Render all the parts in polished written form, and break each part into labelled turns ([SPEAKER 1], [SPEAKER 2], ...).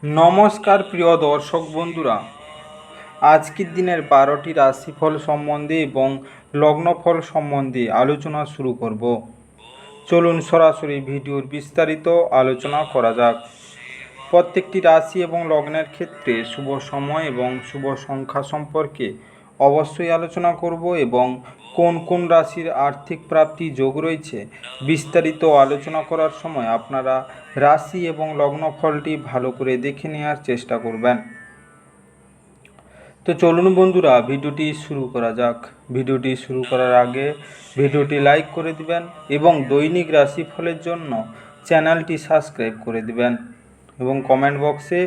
[SPEAKER 1] নমস্কার প্রিয় দর্শক বন্ধুরা, আজকের দিনের 12টি রাশিফল সম্বন্ধে এবং লগ্নফল সম্বন্ধে আলোচনা শুরু করব। চলুন সরাসরি ভিডিওর বিস্তারিত আলোচনা করা যাক। প্রত্যেকটি রাশি এবং লগ্নের ক্ষেত্রে শুভ সময় এবং শুভ সংখ্যা সম্পর্কে অবশ্যই আলোচনা করব এবং কোন কোন রাশির আর্থিক প্রাপ্তি যোগ রয়েছে বিস্তারিত আলোচনা করার সময় আপনারা রাশি এবং লগ্নফলটি ভালো করে দেখে নেওয়ার চেষ্টা করবেন। তো চলুন বন্ধুরা, ভিডিওটি শুরু করা যাক। ভিডিওটি শুরু করার আগে ভিডিওটি লাইক করে দিবেন এবং দৈনিক রাশিফলের জন্য চ্যানেলটি সাবস্ক্রাইব করে দিবেন এবং কমেন্ট বক্সে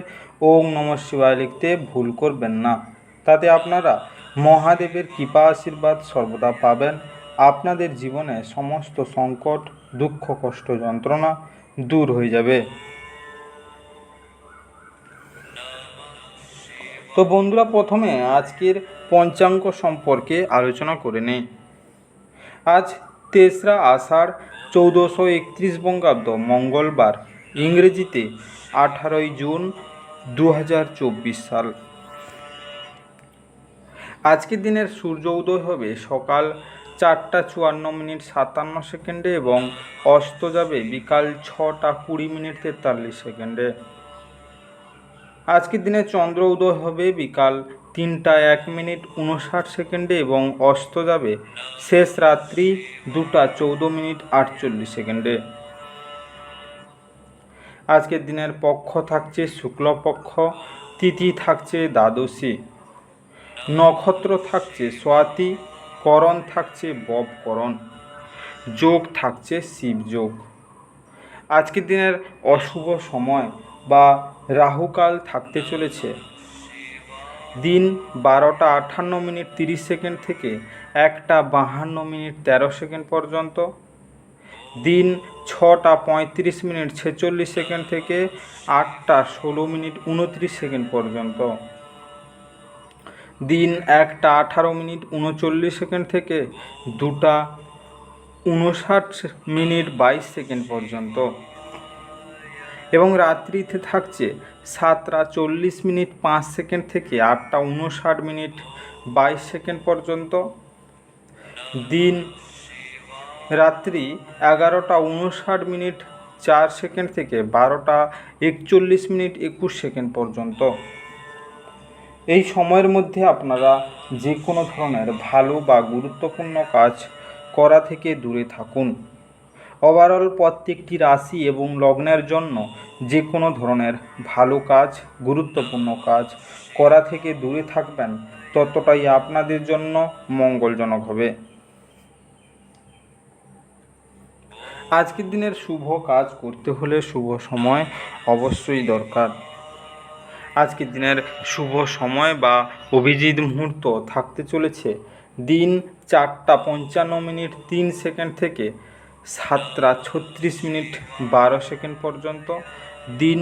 [SPEAKER 1] ওম নমঃ শিবায় লিখতে ভুল করবেন না। তাতে আপনারা মহাদেবের কৃপা আশীর্বাদ সর্বদা পাবেন। আপনাদের জীবনে সমস্ত সংকট, দুঃখ, কষ্ট, যন্ত্রণা দূর হয়ে যাবে। তো বন্ধুরা, প্রথমে আজকের পঞ্চাঙ্গ সম্পর্কে আলোচনা করে নিই। আজ 3রা আষাঢ় 1431 বঙ্গাব্দ মঙ্গলবার, ইংরেজিতে 18ই জুন 2024 সাল। আজকের দিনের সূর্য উদয় হবে সকাল 4টা 54 মিনিট 57 সেকেন্ডে এবং অস্ত যাবে বিকাল 6টা 20 মিনিট 43 সেকেন্ডে। আজকের দিনে চন্দ্র উদয় হবে বিকাল 3টা 1 মিনিট 59 সেকেন্ডে এবং অস্ত যাবে শেষ রাত্রি 2টা 14 মিনিট 48 সেকেন্ডে। আজকের দিনের পক্ষ থাকছে শুক্লপক্ষ, তিথি থাকছে দ্বাদশী, নক্ষত্র থাকছে স্বাতি, করণ থাকছে ববকরণ, যোগ থাকছে শিবযোগ। আজকের দিনের অশুভ সময় বা রাহুকাল থাকতে চলেছে দিন 12টা 58 মিনিট 30 সেকেন্ড থেকে 1টা 52 মিনিট 13 সেকেন্ড পর্যন্ত, দিন 6টা 35 মিনিট 46 সেকেন্ড থেকে 8টা 16 মিনিট 29 সেকেন্ড পর্যন্ত, দিন 1টা 18 মিনিট 39 সেকেন্ড থেকে 2টা 59 মিনিট 22 সেকেন্ড পর্যন্ত এবং রাত্রিতে থাকছে 7টা 40 মিনিট 5 সেকেন্ড থেকে 8টা 59 মিনিট 22 সেকেন্ড পর্যন্ত, দিন রাত্রি 11টা 59 মিনিট 4 সেকেন্ড থেকে 12টা 41 মিনিট 21 সেকেন্ড পর্যন্ত। এই সময়ের মধ্যে আপনারা যে কোনো ধরনের ভালো বা গুরুত্বপূর্ণ কাজ করা থেকে দূরে থাকুন। ওভারঅল প্রত্যেকটি রাশি এবং লগ্নের জন্য যে কোনো ধরনের ভালো কাজ, গুরুত্বপূর্ণ কাজ করা থেকে দূরে থাকবেন, ততটাই আপনাদের জন্য মঙ্গলজনক হবে। আজকের দিনের শুভ কাজ করতে হলে শুভ সময় অবশ্যই দরকার। আজকের দিনের শুভ সময় বা অভিজিৎ মুহূর্ত থাকতে চলেছে দিন 4টা 55 মিনিট 3 সেকেন্ড থেকে 7টা 36 মিনিট 12 সেকেন্ড পর্যন্ত, দিন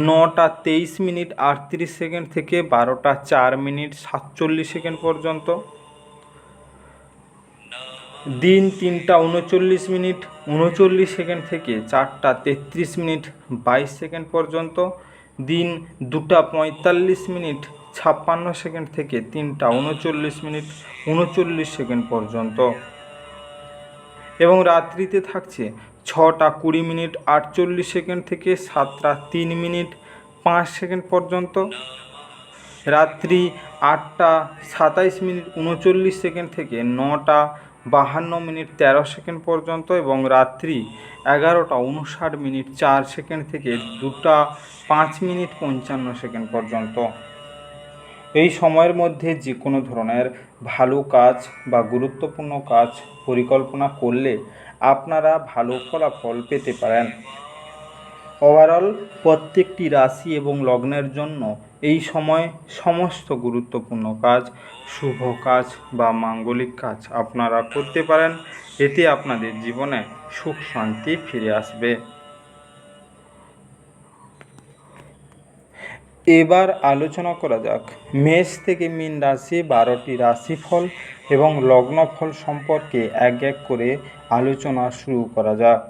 [SPEAKER 1] 9টা 23 মিনিট 38 সেকেন্ড থেকে 12টা 4 মিনিট 47 সেকেন্ড পর্যন্ত, দিন 3টা 39 মিনিট 39 সেকেন্ড থেকে 4টা 33 মিনিট 22 সেকেন্ড পর্যন্ত, দিন 2টা 45 মিনিট 56 সেকেন্ড থেকে 3টা 39 মিনিট 39 সেকেন্ড পর্যন্ত এবং রাত্রিতে থাকছে 6টা 20 মিনিট 48 সেকেন্ড থেকে 7টা 3 মিনিট 5 সেকেন্ড পর্যন্ত, রাত্রি 8টা 27 মিনিট 39 সেকেন্ড থেকে 9টা 52 মিনিট 13 সেকেন্ড পর্যন্ত এবং রাত্রি 11টা 59 মিনিট 4 সেকেন্ড থেকে 2টা 5 মিনিট 55 সেকেন্ড পর্যন্ত। এই সময়ের মধ্যে যে কোনো ধরনের ভালো কাজ বা গুরুত্বপূর্ণ কাজ পরিকল্পনা করলে আপনারা ভালো ফলাফল পেতে পারেন। ওভারঅল প্রত্যেকটি রাশি এবং লগ্নের জন্য এই সময় সমস্ত গুরুত্বপূর্ণ কাজ, শুভ কাজ বা মাঙ্গলিক কাজ আপনারা করতে পারেন। এতে আপনাদের জীবনে সুখ শান্তি ফিরে আসবে। এবার আলোচনা করা যাক মেষ থেকে মীন রাশি 12টি রাশিফল এবং লগ্নফল সম্পর্কে এক এক করে আলোচনা শুরু করা যাক।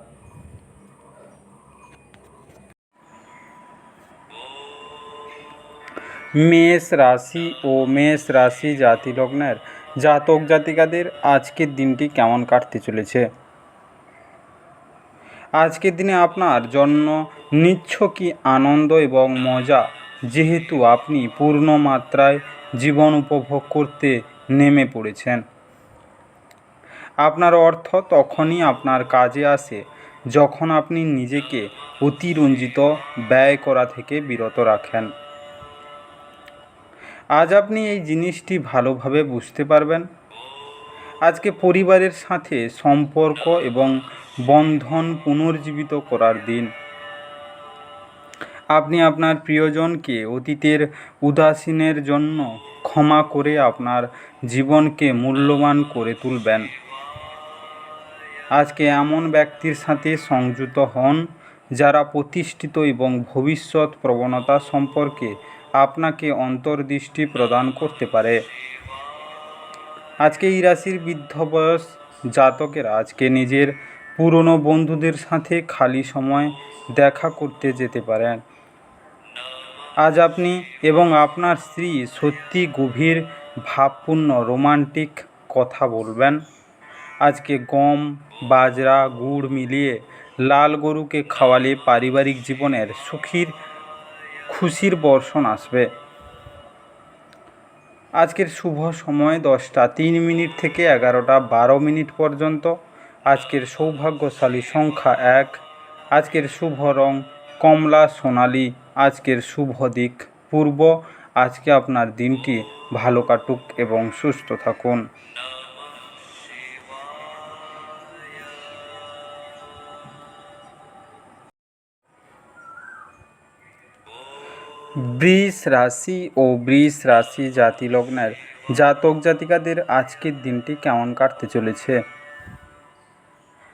[SPEAKER 1] মেষ রাশি ও মেষ রাশি জাতি লগ্নের জাতক জাতিকাদের আজকের দিনটি কেমন কাটতে চলেছে। আজকের দিনে আপনার জন্য নিছকই আনন্দ এবং মজা, যেহেতু আপনি পূর্ণ মাত্রায় জীবন উপভোগ করতে নেমে পড়েছেন। আপনার অর্থ তখনই আপনার কাজে আসে যখন আপনি নিজেকে অতিরঞ্জিত ব্যয় করা থেকে বিরত রাখেন। আজ আপনি এই জিনিসটি ভালোভাবে বুঝতে পারবেন। আজকে পরিবারের সাথে সম্পর্ক এবং বন্ধন পুনর্জীবিত করার দিন। আপনি আপনার প্রিয়জনকে অতীতের উদাসীনের জন্য ক্ষমা করে আপনার জীবনকে মূল্যবান করে তুলবেন। আজকে এমন ব্যক্তির সাথে সংযুক্ত হন যারা প্রতিষ্ঠিত এবং ভবিষ্যৎ প্রবণতা সম্পর্কে আপনাকে অন্তর্দৃষ্টি প্রদান করতে পারে। আজকে এই রাশির বৃদ্ধ বয়স জাতকেরা আজকে নিজের পুরনো বন্ধুদের সাথে খালি সময় দেখা করতে যেতে পারেন। আজ আপনি এবং আপনার স্ত্রী সত্যি গভীর ভাবপূর্ণ রোমান্টিক কথা বলবেন। আজকে গম, বাজরা, গুড় মিলিয়ে লাল গরুকে খাওয়ালে পারিবারিক জীবনের খুশির বর্ষণ আসবে। আজকের শুভ সময় 10টা 3 মিনিট থেকে 11টা 12 মিনিট পর্যন্ত। আজকের সৌভাগ্যশালী সংখ্যা 1। আজকের শুভ রং কমলা সোনালি। আজকের শুভ দিক পূর্ব। আজকে আপনার দিনটি ভালো কাটুক এবং সুস্থ থাকুন। বৃষ রাশি ও বৃষ রাশি জাতি লগ্নের জাতক জাতিকাদের আজকের দিনটি কেমন কাটতে চলেছে।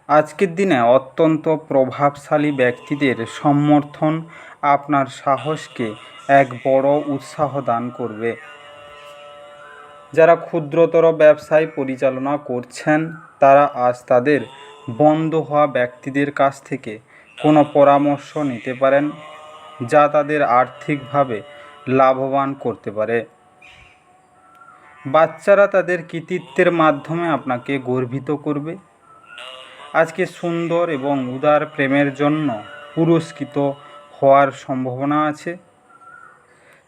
[SPEAKER 1] আজকের দিনে অত্যন্ত প্রভাবশালী ব্যক্তিদের সমর্থন আপনার সাহসকে এক বড় উৎসাহ দান করবে। যারা ক্ষুদ্রতর ব্যবসায় পরিচালনা করছেন তারা আজ তাদের বন্ধ হওয়া ব্যক্তিদের কাছ থেকে কোনো পরামর্শ নিতে পারেন, যা তাদের আর্থিকভাবে লাভবান করতে পারে। বাচ্চারা তাদের কৃতিত্বের মাধ্যমে আপনাকে গর্বিত করবে। আজকে সুন্দর এবং উদার প্রেমের জন্য পুরস্কৃত হওয়ার সম্ভাবনা আছে।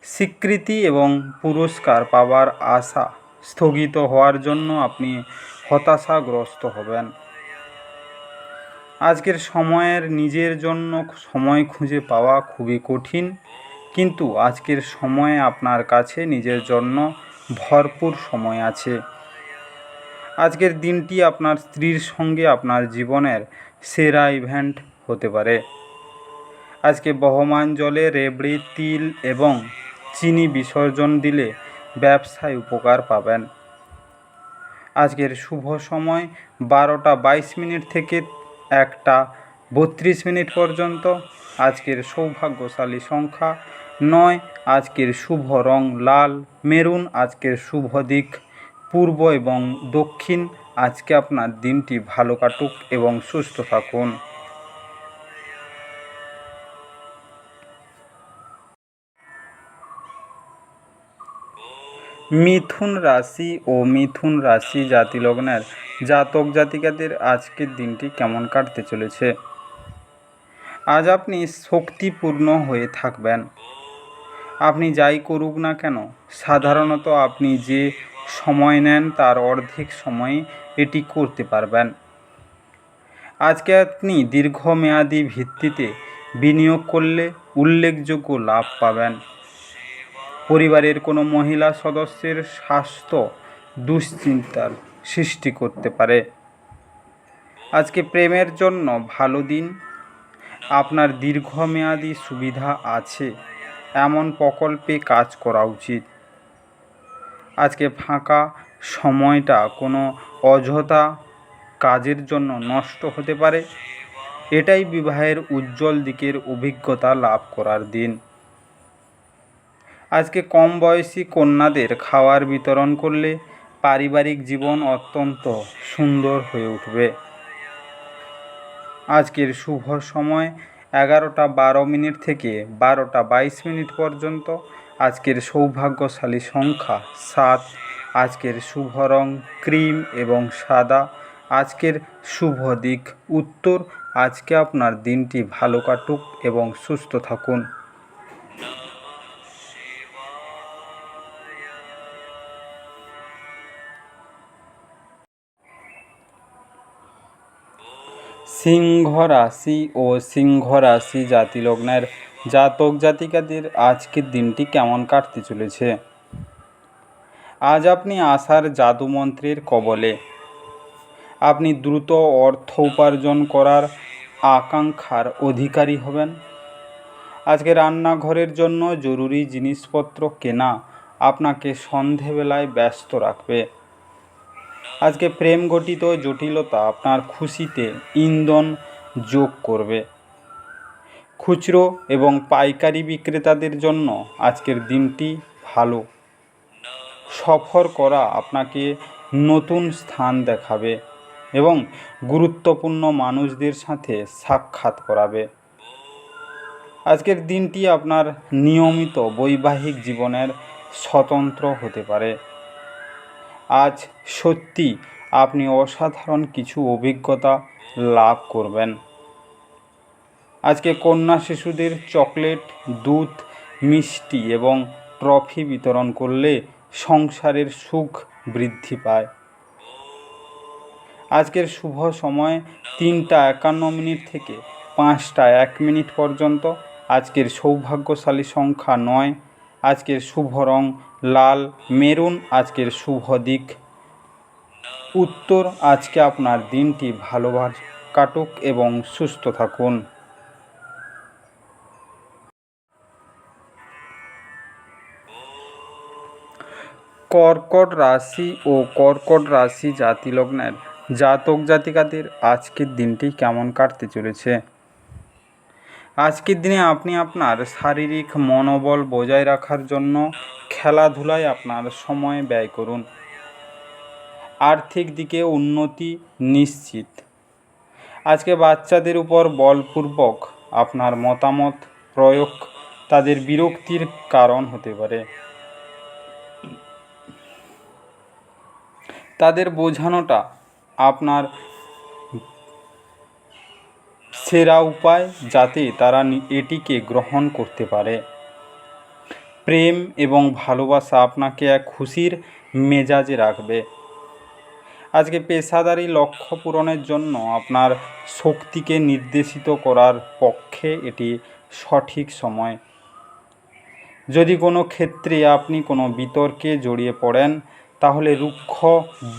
[SPEAKER 1] স্বীকৃতি এবং পুরস্কার পাওয়ার আশা স্থগিত হওয়ার জন্য আপনি হতাশাগ্রস্ত হবেন। আজকের সময়ের নিজের জন্য সময় খুঁজে পাওয়া খুবই কঠিন, কিন্তু আজকের সময়ে আপনার কাছে নিজের জন্য ভরপুর সময় আছে। আজকের দিনটি আপনার স্ত্রীর সঙ্গে আপনার জীবনের সেরা ইভেন্ট হতে পারে। আজকে বহমান জলে রেবড়ি, তিল এবং চিনি বিসর্জন দিলে ব্যবসায় উপকার পাবেন। আজকের শুভ সময় 12টা 22 মিনিট থেকে 1টা 32 মিনিট পর্যন্ত। আজকের সৌভাগ্যশালী সংখ্যা 9। আজকের শুভ রং লাল মেরুন। আজকের শুভ দিক পূর্ব এবং দক্ষিণ। আজকে আপনার দিনটি ভালো কাটুক এবং সুস্থ থাকুন। মিথুন রাশি ও মিথুন রাশি জাতি লগ্নের জাতক জাতিকাদের আজকের দিনটি কেমন কাটতে চলেছে। আজ আপনি শক্তিপূর্ণ হয়ে থাকবেন। আপনি যাই করুক না কেন, সাধারণত আপনি যে সময় নেন তার অর্ধেক সময় এটি করতে পারবেন। আজকে আপনি দীর্ঘমেয়াদী ভিত্তিতে বিনিয়োগ করলে উল্লেখযোগ্য লাভ পাবেন। পরিবারের কোনো মহিলা সদস্যের স্বাস্থ্য দুশ্চিন্তার সৃষ্টি করতে পারে। আজকে প্রেমের জন্য ভালো দিন। আপনার দীর্ঘমেয়াদী সুবিধা আছে এমন প্রকল্পে কাজ করা উচিত। আজকে ফাঁকা সময়টা কোনো অযথা কাজের জন্য নষ্ট হতে পারে। এটাই বিবাহের উজ্জ্বল দিকের অভিজ্ঞতা লাভ করার দিন। আজকে কম বয়সী কন্যাদের খাবার বিতরণ করলে পারিবারিক জীবন অত্যন্ত সুন্দর হয়ে উঠবে। আজকের শুভ সময় 11টা 12 মিনিট থেকে 12টা 22 মিনিট পর্যন্ত। আজকের সৌভাগ্যশালী সংখ্যা 7। আজকের শুভ রং ক্রিম এবং সাদা। আজকের শুভ দিক উত্তর। আজকে আপনার দিনটি ভালো কাটুক এবং সুস্থ থাকুন। সিংহ রাশি ও সিংহ রাশি জাতিলগ্নের জাতক জাতিকাদের আজকের দিনটি কেমন কাটতে চলেছে। আজ আপনি আশার জাদুমন্ত্রের কবলে। আপনি দ্রুত অর্থ উপার্জন করার আকাঙ্ক্ষার অধিকারী হবেন। আজকে রান্নাঘরের জন্য জরুরি জিনিসপত্র কেনা আপনাকে সন্ধেবেলায় ব্যস্ত রাখবে। আজকে প্রেম গঠিত জটিলতা আপনার খুশিতে ইন্ধন যোগ করবে। খুচরো এবং পাইকারি বিক্রেতাদের জন্য আজকের দিনটি ভালো। সফর করা আপনাকে নতুন স্থান দেখাবে এবং গুরুত্বপূর্ণ মানুষদের সাথে সাক্ষাৎ করাবে। আজকের দিনটি আপনার নিয়মিত বৈবাহিক জীবনের স্বতন্ত্র হতে পারে। আজ সত্যি আপনি অসাধারণ কিছু অভিজ্ঞতা লাভ করবেন। আজকে কন্যা শিশুদের চকলেট, দুধ, মিষ্টি এবং ট্রফি বিতরণ করলে সংসারের সুখ বৃদ্ধি পায়। আজকের শুভ সময় 3টা 51 থেকে 5টা 1 পর্যন্ত। আজকের সৌভাগ্যশালী সংখ্যা 9। আজকের শুভ রং লাল মেরুন। আজকের শুভ দিক উত্তর। আজকে আপনার দিনটি ভালোভাবে কাটুক এবং সুস্থ থাকুন। কর্কট রাশি ও কর্কট রাশি জাতিলগ্নের জাতক জাতিকাদের আজকের দিনটি কেমন কাটতে চলেছে। আজকের দিনে আপনি আপনার শারীরিক মনোবল বজায় রাখার জন্য খেলাধুলায় আপনার সময় ব্যয় করুন। আর্থিক দিকে উন্নতি নিশ্চিত। আজকে বাচ্চাদের উপর বলপূর্বক আপনার মতামত প্রয়োগ তাদের বিরক্তির কারণ হতে পারে। তাদের বোঝানোটা আপনার সেরা উপায় যাতে তারা এটিকে গ্রহণ করতে পারে। প্রেম এবং ভালোবাসা আপনাকে এক খুশির মেজাজে রাখবে। আজকে পেশাদারি লক্ষ্য পূরণের জন্য আপনার শক্তিকে নির্দেশিত করার পক্ষে এটি সঠিক সময়। যদি কোনো ক্ষেত্রে আপনি কোনো বিতর্কে জড়িয়ে পড়েন তাহলে রুক্ষ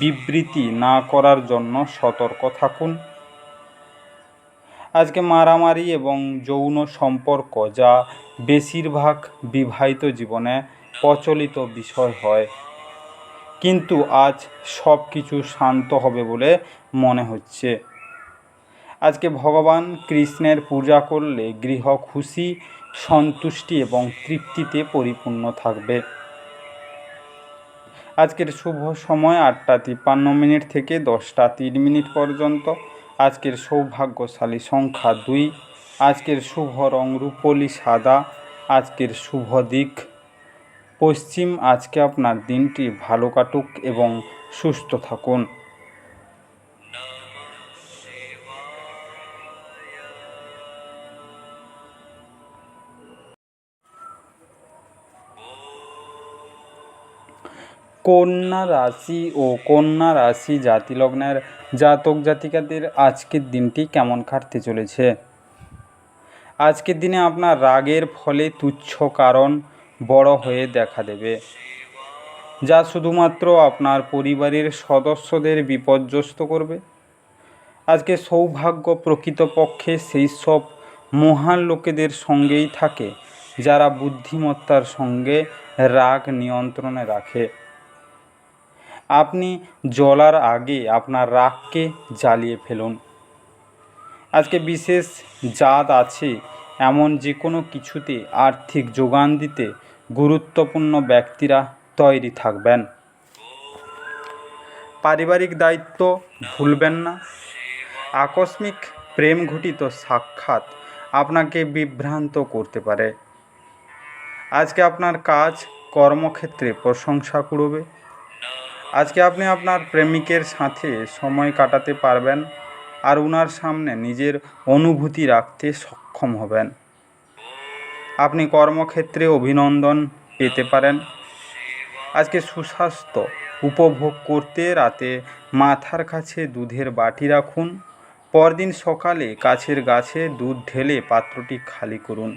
[SPEAKER 1] বিবৃতি না করার জন্য সতর্ক থাকুন। আজকে মারামারি এবং যৌন সম্পর্ক যা বেশিরভাগ বিবাহিত জীবনে প্রচলিত বিষয় হয়, কিন্তু আজ সব কিছু শান্ত হবে বলে মনে হচ্ছে। আজকে ভগবান কৃষ্ণের পূজা করলে গৃহ খুশি, সন্তুষ্টি এবং তৃপ্তিতে পরিপূর্ণ থাকবে। আজকের শুভ সময় 8টা 53 থেকে 10টা 3 পর্যন্ত। আজকের সৌভাগ্যশালী সংখ্যা 2। আজকের শুভ রং রূপোলি সাদা। আজকের শুভ দিক পশ্চিম। আজকে আপনার দিনটি ভালো কাটুক এবং সুস্থ থাকুন। কন্যা রাশি ও কন্যা রাশি জাতিলগ্নের জাতক জাতিকাদের আজকের দিনটি কেমন কাটতে চলেছে। আজকের দিনে আপনার রাগের ফলে তুচ্ছ কারণ বড় হয়ে দেখা দেবে, যা শুধুমাত্র আপনার পরিবারের সদস্যদের বিপর্যস্ত করবে। আজকে সৌভাগ্য প্রকৃতপক্ষে সেই সব মহান লোকেদের সঙ্গেই থাকে যারা বুদ্ধিমত্তার সঙ্গে রাগ নিয়ন্ত্রণে রাখে। আপনি জ্বলার আগে আপনার রাগকে জ্বালিয়ে ফেলুন। আজকে বিশেষ জাত আছে এমন যে কোনো কিছুতে আর্থিক যোগান দিতে গুরুত্বপূর্ণ ব্যক্তিরা তৈরি থাকবেন। পারিবারিক দায়িত্ব ভুলবেন না। আকস্মিক প্রেম ঘটিত সাক্ষাৎ আপনাকে বিভ্রান্ত করতে পারে। আজকে আপনার কাজ কর্মক্ষেত্রে প্রশংসা কুড়বে। আজকে আপনি আপনার প্রেমিকের সাথে সময় কাটাতে পারবেন আর ওনার সামনে নিজের অনুভূতি রাখতে সক্ষম হবেন। আপনি কর্মক্ষেত্রে অভিনন্দন পেতে পারেন। আজকে সুস্বাস্থ্য উপভোগ করতে রাতে মাথার কাছে দুধের বাটি রাখুন। পরদিন সকালে কাছের গাছে দুধ ঢেলে পাত্রটি খালি করুন।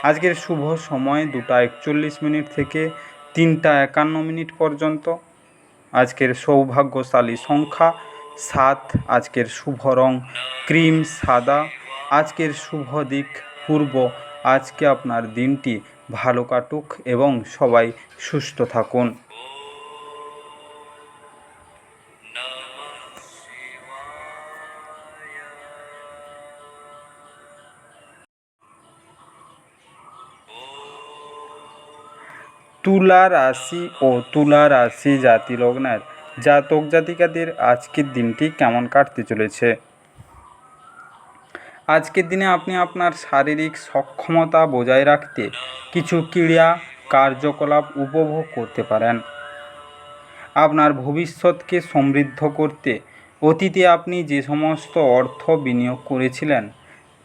[SPEAKER 1] আজকের শুভ সময় 2:41 থেকে 3:51 পর্যন্ত। আজকের সৌভাগ্যশালী সংখ্যা 7। আজকের শুভ রং ক্রিম সাদা। আজকের শুভ দিক পূর্ব। আজকে আপনার দিনটি ভালো কাটুক এবং সবাই সুস্থ থাকুন। তুলা রাশি ও তুলা রাশি জাতি লগ্নের জাতক জাতিকাদের আজকের দিনটি কেমন কাটতে চলেছে। আজকের দিনে আপনি আপনার শারীরিক সক্ষমতা বজায় রাখতে কিছু ক্রীড়া কার্যকলাপ উপভোগ করতে পারেন। আপনার ভবিষ্যৎকে সমৃদ্ধ করতে অতীতে আপনি যে সমস্ত অর্থ বিনিয়োগ করেছিলেন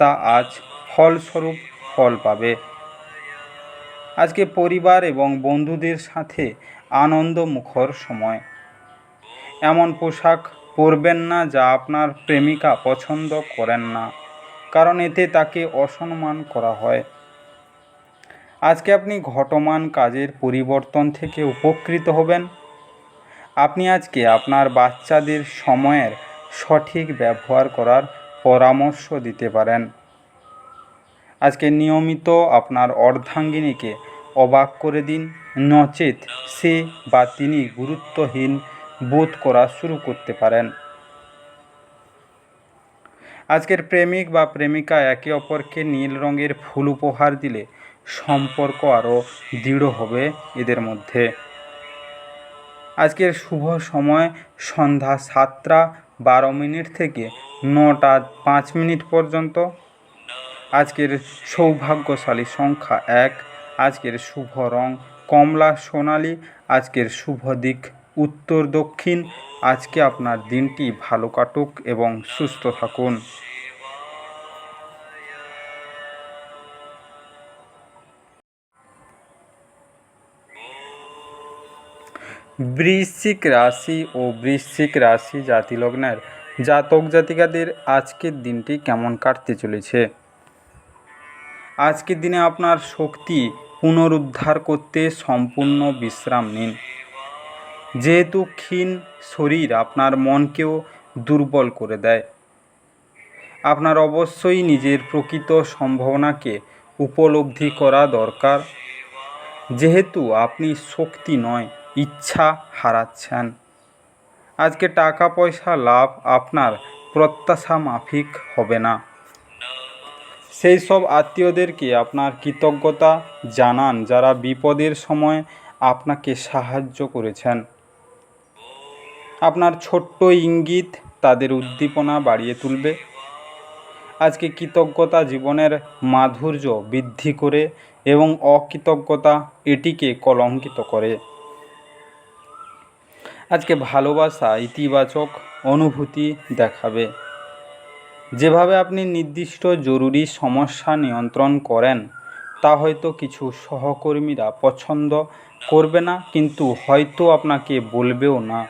[SPEAKER 1] তা আজ ফলস্বরূপ ফল পাবে। আজকে পরিবার এবং বন্ধুদের সাথে আনন্দমুখর সময়। এমন পোশাক পরবেন না যা আপনার প্রেমিকা পছন্দ করেন না, কারণ এতে তাকে অসম্মান করা হয়। আজকে আপনি ঘটমান কাজের পরিবর্তন থেকে উপকৃত হবেন। আপনি আজকে আপনার বাচ্চাদের সময়ের সঠিক ব্যবহার করার পরামর্শ দিতে পারেন। আজকে নিয়মিত আপনার অর্ধাঙ্গিনীকে অবাক করে দিন, নচেত সে বা তিনি গুরুত্বহীন বোধ করা শুরু করতে পারেন। আজকের প্রেমিক বা প্রেমিকা একে অপরকে নীল রঙের ফুল উপহার দিলে সম্পর্ক আরও দৃঢ় হবে এদের মধ্যে। আজকের শুভ সময় সন্ধ্যা 7:12 থেকে 9:05 পর্যন্ত। আজকের সৌভাগ্যশালী সংখ্যা 1। আজকের শুভ রং কমলা সোনালি। আজকের শুভ দিক উত্তর দক্ষিণ। আজকে আপনার দিনটি ভালো কাটুক এবং সুস্থ থাকুন। বৃশ্চিক রাশি ও বৃশ্চিক রাশি জাতি লগ্নের জাতক জাতিকাদের আজকের দিনটি কেমন কাটতে চলেছে। আজকের দিনে আপনার শক্তি পুনরুদ্ধার করতে সম্পূর্ণ বিশ্রাম নিন। যেহেতু ক্ষীণ শরীর আপনার মনকেও দুর্বল করে দেয়, আপনার অবশ্যই নিজের প্রকৃত সম্ভাবনাকে উপলব্ধি করা দরকার। যেহেতু আপনি শক্তি নয় ইচ্ছা হারাচ্ছেন। আজকে টাকা পয়সা লাভ আপনার প্রত্যাশা মাফিক হবে না। সেই সব আত্মীয়দেরকে আপনার কৃতজ্ঞতা জানান যারা বিপদের সময় আপনাকে সাহায্য করেছেন। আপনার ছোট্ট ইঙ্গিত তাদের উদ্দীপনা বাড়িয়ে তুলবে। আজকে কৃতজ্ঞতা জীবনের মাধুর্য বৃদ্ধি করে এবং অকৃতজ্ঞতা এটিকে কলঙ্কিত করে। আজকে ভালোবাসা ইতিবাচক অনুভূতি দেখাবে। যেভাবে আপনি নির্দিষ্ট জরুরি সমস্যা নিয়ন্ত্রণ করেন তা হয়তো কিছু সহকর্মীরা পছন্দ করবে না, কিন্তু হয়তো আপনাকে বলবেও না।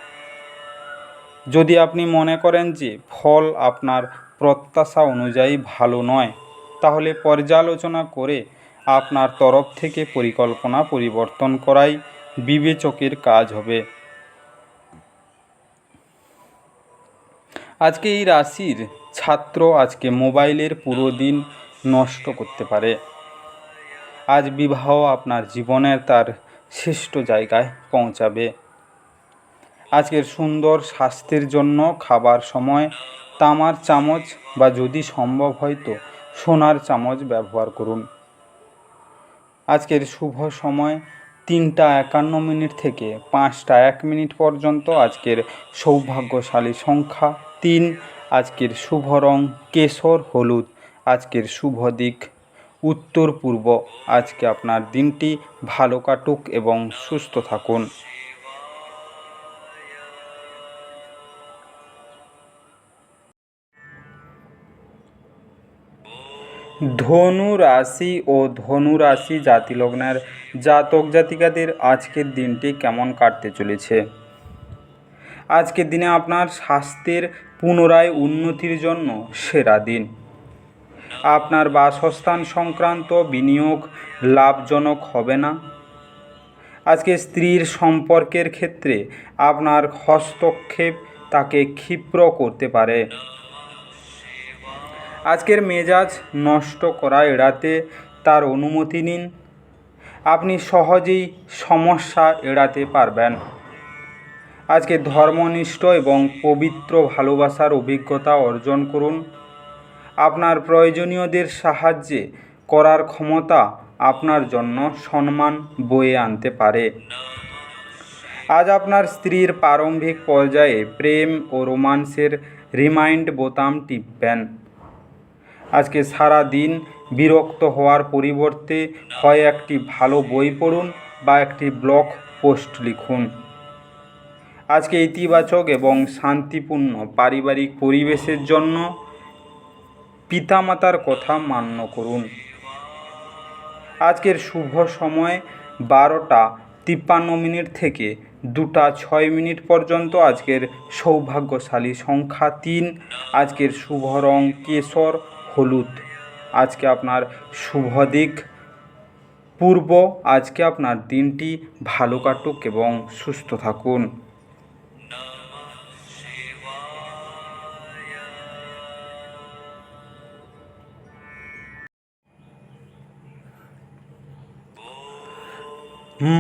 [SPEAKER 1] যদি আপনি মনে করেন যে ফল আপনার প্রত্যাশা অনুযায়ী ভালো নয়, তাহলে পর্যালোচনা করে আপনার তরফ থেকে পরিকল্পনা পরিবর্তন করাই বিবেচকের কাজ হবে। আজকে এই রাশির ছাত্র আজকে মোবাইলের পুরো দিন নষ্ট করতে পারে। আজ বিবাহ আপনার জীবনের তার শ্রেষ্ঠ জায়গায় পৌঁছাবে। আজকের সুন্দর স্বাস্থ্যের জন্য খাবার সময় তামার চামচ বা যদি সম্ভব হয় তো সোনার চামচ ব্যবহার করুন। আজকের শুভ সময় 3:51 থেকে 5:01 পর্যন্ত। আজকের সৌভাগ্যশালী সংখ্যা 3। আজকের শুভ রং কেশর হলুদ। আজকের শুভ দিক উত্তর পূর্ব। আজকে আপনার দিনটি ভালো কাটুক এবং সুস্থ থাকুন। ধনু রাশি ও ধনু রাশি জাতিলগ্নের জাতক জাতিকাদের আজকের দিনটি কেমন কাটতে চলেছে। আজকের দিনে আপনার স্বাস্থ্যের পুনরায় উন্নতির জন্য সেরা দিন। আপনার বাসস্থান সংক্রান্ত বিনিয়োগ লাভজনক হবে না। আজকে স্ত্রীর সম্পর্কের ক্ষেত্রে আপনার হস্তক্ষেপ তাকে ক্ষিপ্র করতে পারে। আজকের মেজাজ নষ্ট করা এড়াতে তার অনুমতি নিন। আপনি সহজেই সমস্যা এড়াতে পারবেন। আজকে ধর্মনিষ্ঠ এবং পবিত্র ভালোবাসার অভিজ্ঞতা অর্জন করুন। আপনার প্রয়োজনীয়দের সাহায্যে করার ক্ষমতা আপনার জন্য সম্মান বয়ে আনতে পারে। আজ আপনার স্ত্রীর প্রারম্ভিক পর্যায়ে প্রেম ও রোমান্সের রিমাইন্ড বোতাম টিপবেন। আজকে সারা দিন বিরক্ত হওয়ার পরিবর্তে হয় একটি ভালো বই পড়ুন বা একটি ব্লগ পোস্ট লিখুন। আজকে ইতিবাচক এবং শান্তিপূর্ণ পারিবারিক পরিবেশের জন্য পিতামাতার কথা মান্য করুন। আজকের শুভ সময় 12:53 থেকে 2:06 পর্যন্ত। আজকের সৌভাগ্যশালী সংখ্যা 3। আজকের শুভ রং কেশর হলুদ। আজকে আপনার শুভ দিক পূর্ব। আজকে আপনার দিনটি ভালো কাটুক এবং সুস্থ থাকুন।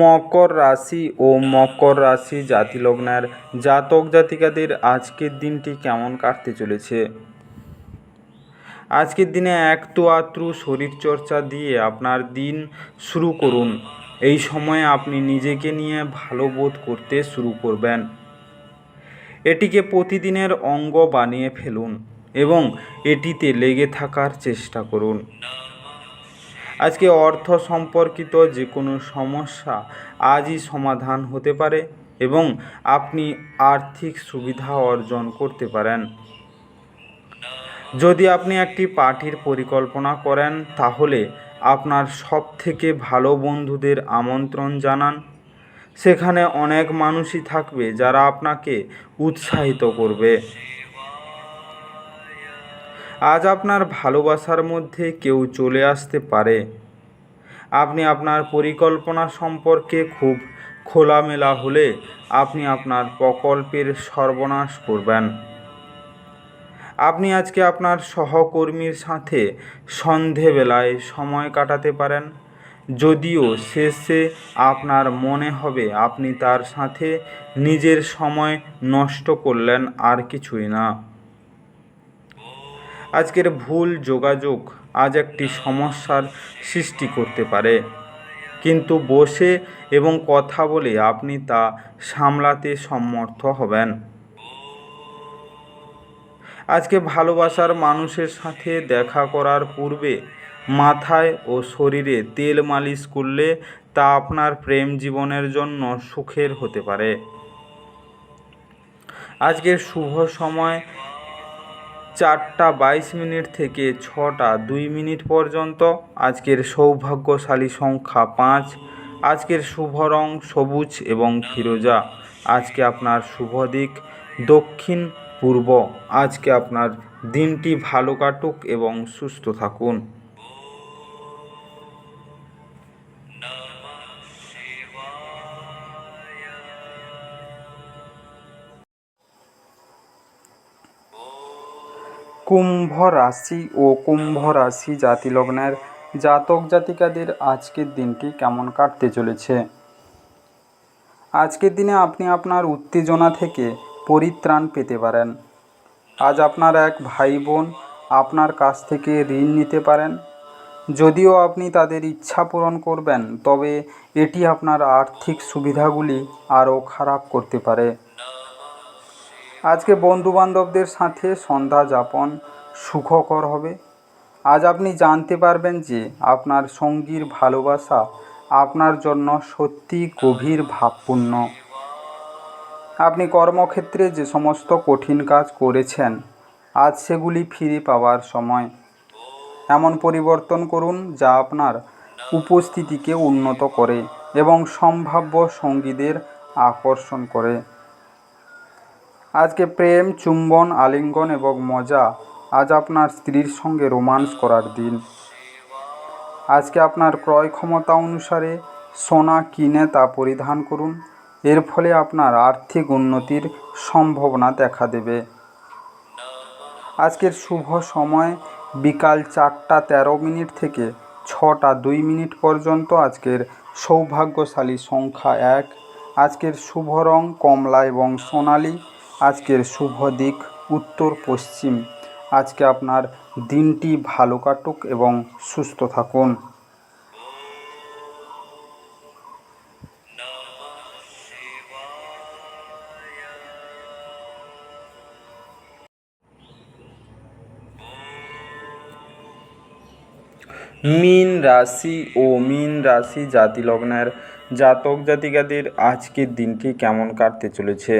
[SPEAKER 1] মকর রাশি ও মকর রাশি জাতিলগ্নের জাতক জাতিকাদের আজকের দিনটি কেমন কাটতে চলেছে। আজকের দিনে একটু আধটু শরীরচর্চা দিয়ে আপনার দিন শুরু করুন। এই সময়ে আপনি নিজেকে নিয়ে ভালো বোধ করতে শুরু করবেন। এটিকে প্রতিদিনের অঙ্গ বানিয়ে ফেলুন এবং এটিতে লেগে থাকার চেষ্টা করুন। আজকে অর্থ সম্পর্কিত যে কোনো সমস্যা আজই সমাধান হতে পারে এবং আপনি আর্থিক সুবিধা অর্জন করতে পারেন। যদি আপনি একটি পার্টির পরিকল্পনা করেন তাহলে আপনার সবথেকে ভালো বন্ধুদের আমন্ত্রণ জানান। সেখানে অনেক মানুষই থাকবে যারা আপনাকে উৎসাহিত করবে। আজ আপনার ভালোবাসার মধ্যে কেউ চলে আসতে পারে। আপনি আপনার পরিকল্পনা সম্পর্কে খুব খোলামেলা হলে আপনি আপনার প্রকল্পের সর্বনাশ করবেন। আপনি আজকে আপনার সহকর্মীর সাথে সন্ধেবেলায় সময় কাটাতে পারেন, যদিও শেষে আপনার মনে হবে আপনি তার সাথে নিজের সময় নষ্ট করলেন আর কিছুই না। আজকের ভুল যোগাযোগ আজ একটি সমস্যার সৃষ্টি করতে পারে, কিন্তু বসে এবং কথা বলে আপনি তা সামলাতে সমর্থ হবেন। আজকে ভালোবাসার মানুষের সাথে দেখা করার পূর্বে মাথায় ও শরীরে তেল মালিশ করলে তা আপনার প্রেম জীবনের জন্য সুখের হতে পারে। আজকের শুভ সময় 4:22 থেকে 6:02 পর্যন্ত। আজকের সৌভাগ্যশালী সংখ্যা 5। আজকের শুভ রং সবুজ এবং ফিরোজা। আজকে আপনার শুভ দিক দক্ষিণ পূর্ব। আজকে আপনার দিনটি ভালো কাটুক এবং সুস্থ থাকুন। কুম্ভ রাশি ও কুম্ভ রাশি জাতিলগ্নের জাতক জাতিকাদের আজকের দিনটি কেমন কাটতে চলেছে। আজকের দিনে আপনি আপনার উত্তেজনা থেকে পরিত্রাণ পেতে পারেন। আজ আপনার এক ভাই বোন আপনার কাছ থেকে ঋণ নিতে পারেন। যদিও আপনি তাদের ইচ্ছা পূরণ করবেন, তবে এটি আপনার আর্থিক সুবিধাগুলি আরও খারাপ করতে পারে। আজকে বন্ধুবান্ধবদের সাথে সন্ধ্যা যাপন সুখকর হবে।
[SPEAKER 2] আজ আপনি জানতে পারবেন যে আপনার সঙ্গীর ভালোবাসা আপনার জন্য সত্যি গভীর ভাবপূর্ণ। আপনি কর্মক্ষেত্রে যে সমস্ত কঠিন কাজ করেছেন, আজ সেগুলি ফিরে পাওয়ার সময়। এমন পরিবর্তন করুন যা আপনার উপস্থিতিকে উন্নত করে এবং সম্ভাব্য সঙ্গীদের আকর্ষণ করে। আজকে প্রেম, চুম্বন, আলিঙ্গন এবং মজা। আজ আপনার স্ত্রীর সঙ্গে রোমান্স করার দিন। আজকে আপনার ক্রয় ক্ষমতা অনুসারে সোনা কিনে তা পরিধান করুন। এর ফলে আপনার আর্থিক উন্নতির সম্ভাবনা দেখা দেবে। আজকের শুভ সময় বিকাল 4টা 13 মিনিট থেকে 6টা 2 মিনিট পর্যন্ত। আজকের সৌভাগ্যশালী সংখ্যা 1। আজকের শুভ রং কমলা এবং সোনালি। আজকের শুভ দিক উত্তর পশ্চিম। আজকে আপনার দিনটি ভালো কাটুক এবং সুস্থ থাকুন।
[SPEAKER 1] মীন রাশি ও মীন রাশি জাতি লগ্নের জাতক জাতিকাদের আজকের দিনটি কেমন কাটতে চলেছে।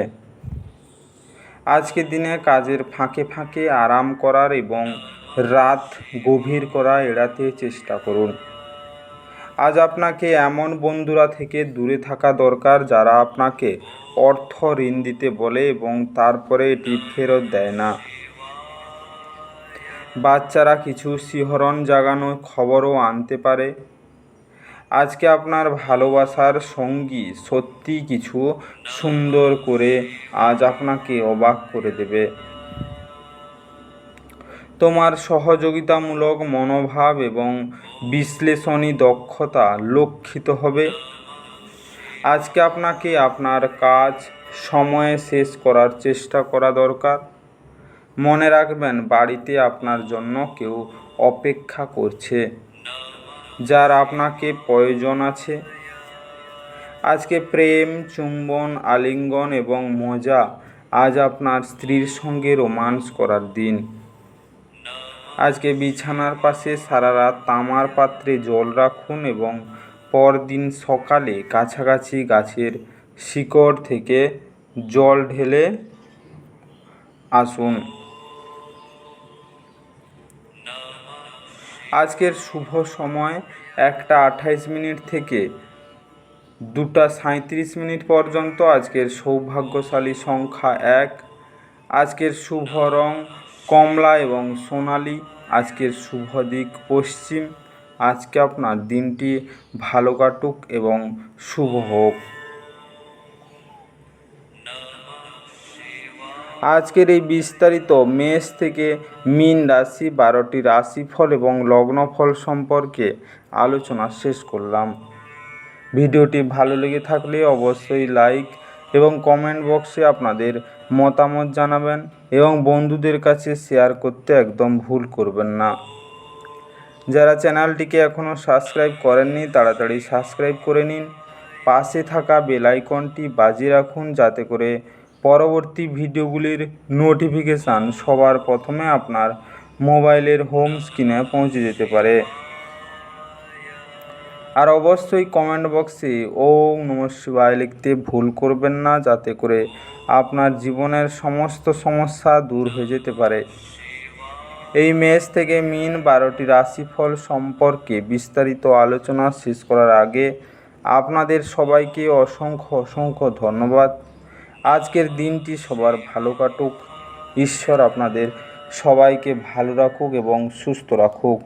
[SPEAKER 1] আজকের দিনে কাজের ফাঁকে ফাঁকে আরাম করার এবং রাত গভীর করা এড়াতে চেষ্টা করুন। আজ আপনাকে এমন বন্ধুরা থেকে দূরে থাকা দরকার যারা আপনাকে অর্থ ঋণ দিতে বলে এবং তারপরে এটি ফেরত দেয় না। বাচ্চারা কিছু শিহরণ জাগানো খবরও আনতে পারে। আজকে আপনার ভালোবাসার সঙ্গী সত্যি কিছু সুন্দর করে আজ আপনাকে অবাক করে দেবে। তোমার সহযোগিতামূলক মনোভাব এবং বিশ্লেষণী দক্ষতা লক্ষিত হবে। আজকে আপনাকে আপনার কাজ সময়ে শেষ করার চেষ্টা করা দরকার। মনে রাখবেন, বাড়িতে আপনার জন্য কেউ অপেক্ষা করছে, যার আপনাকে প্রয়োজন আছে। আজকে প্রেম, চুম্বন, আলিঙ্গন এবং মজা। আজ আপনার স্ত্রীর সঙ্গে রোমান্স করার দিন। আজকে বিছানার পাশে সারা রাত তামার পাত্রে জল রাখুন এবং পরদিন সকালে কাছাকাছি গাছের শিকড় থেকে জল ঢেলে আসুন। আজকের শুভ সময় 1টা 28 মিনিট থেকে 2টা 37 মিনিট পর্যন্ত। আজকের সৌভাগ্যশালী সংখ্যা 1। আজকের শুভ রং কমলা এবং সোনালি। আজকের শুভ দিক পশ্চিম। আজকে আপনার দিনটি ভালো কাটুক এবং শুভ হোক। আজকের এই বিস্তারিত মেষ থেকে মীন রাশি 12টি রাশিফল এবং লগ্নফল সম্পর্কে আলোচনা শেষ করলাম। ভিডিওটি ভালো লেগে থাকলে অবশ্যই লাইক এবং কমেন্ট বক্সে আপনাদের মতামত জানাবেন এবং বন্ধুদের কাছে শেয়ার করতে একদম ভুল করবেন না। যারা চ্যানেলটিকে এখনও সাবস্ক্রাইব করেননি তাড়াতাড়ি সাবস্ক্রাইব করে নিন। পাশে থাকা বেল আইকনটি বাজিয়ে রাখুন যাতে করে পরবর্তী ভিডিওগুলির নোটিফিকেশান সবার প্রথমে আপনার মোবাইলের হোম স্ক্রিনে পৌঁছে যেতে পারে। আর অবশ্যই কমেন্ট বক্সে ওম নমঃ শিবায় লিখতে ভুল করবেন না, যাতে করে আপনার জীবনের সমস্ত সমস্যা দূর হয়ে যেতে পারে। এই মেষ থেকে মীন 12টি রাশিফল সম্পর্কে বিস্তারিত আলোচনা শেষ করার আগে আপনাদের সবাইকে অসংখ্য ধন্যবাদ। আজকের দিনটি সবার ভালো কাটুক। ঈশ্বর আপনাদের সবাইকে ভালো রাখুক এবং সুস্থ রাখুক।